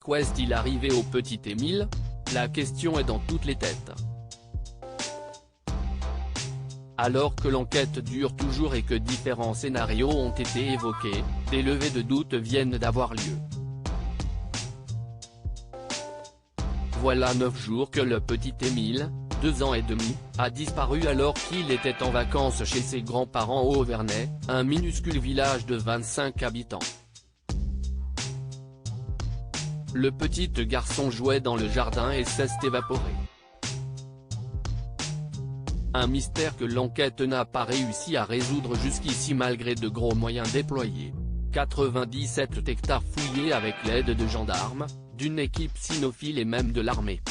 quoi est-il arrivé au petit Émile? La question est dans toutes les têtes. Alors que l'enquête dure toujours et que différents scénarios ont été évoqués, des levées de doute viennent d'avoir lieu. Voilà 9 jours que le petit Émile, 2 ans et demi, a disparu alors qu'il était en vacances chez ses grands-parents au Auvernais, un minuscule village de 25 habitants. Le petit garçon jouait dans le jardin et s'est évaporé. Un mystère que l'enquête n'a pas réussi à résoudre jusqu'ici malgré de gros moyens déployés. 97 hectares fouillés avec l'aide de gendarmes, d'une équipe cynophile et même de l'armée.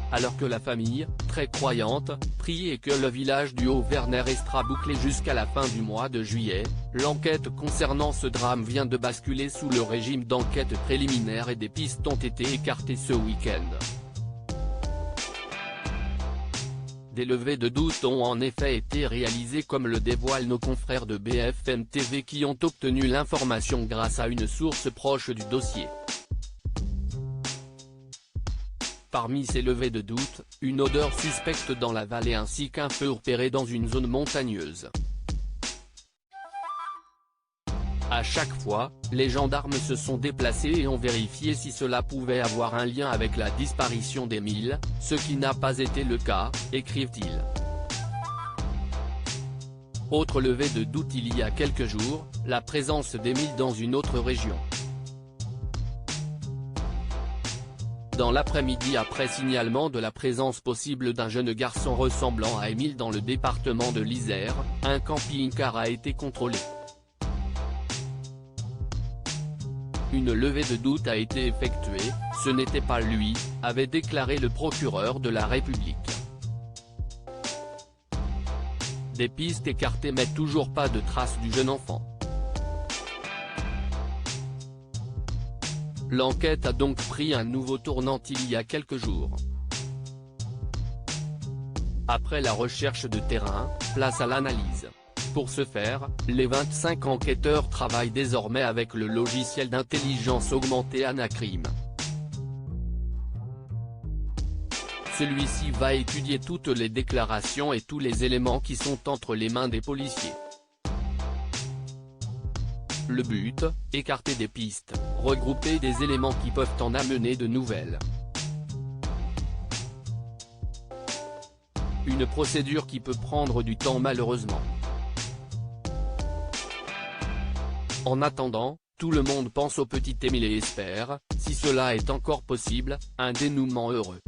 Alors que la famille, très croyante, prie et que le village du Auvernais restera bouclé jusqu'à la fin du mois de juillet, l'enquête concernant ce drame vient de basculer sous le régime d'enquête préliminaire et des pistes ont été écartées ce week-end. Des levées de doute ont en effet été réalisées comme le dévoilent nos confrères de BFM TV qui ont obtenu l'information grâce à une source proche du dossier. Parmi ces levées de doute, une odeur suspecte dans la vallée ainsi qu'un feu repéré dans une zone montagneuse. À chaque fois, les gendarmes se sont déplacés et ont vérifié si cela pouvait avoir un lien avec la disparition d'Émile, ce qui n'a pas été le cas, écrivent-ils. Autre levée de doute il y a quelques jours, la présence d'Émile dans une autre région. Dans l'après-midi après signalement de la présence possible d'un jeune garçon ressemblant à Émile dans le département de l'Isère, un camping-car a été contrôlé. Une levée de doute a été effectuée, ce n'était pas lui, avait déclaré le procureur de la République. Des pistes écartées mais toujours pas de traces du jeune enfant. L'enquête a donc pris un nouveau tournant il y a quelques jours. Après la recherche de terrain, place à l'analyse. Pour ce faire, les 25 enquêteurs travaillent désormais avec le logiciel d'intelligence augmentée Anacrim. Celui-ci va étudier toutes les déclarations et tous les éléments qui sont entre les mains des policiers. Le but, écarter des pistes, regrouper des éléments qui peuvent en amener de nouvelles. Une procédure qui peut prendre du temps malheureusement. En attendant, tout le monde pense au petit Émile et espère, si cela est encore possible, un dénouement heureux.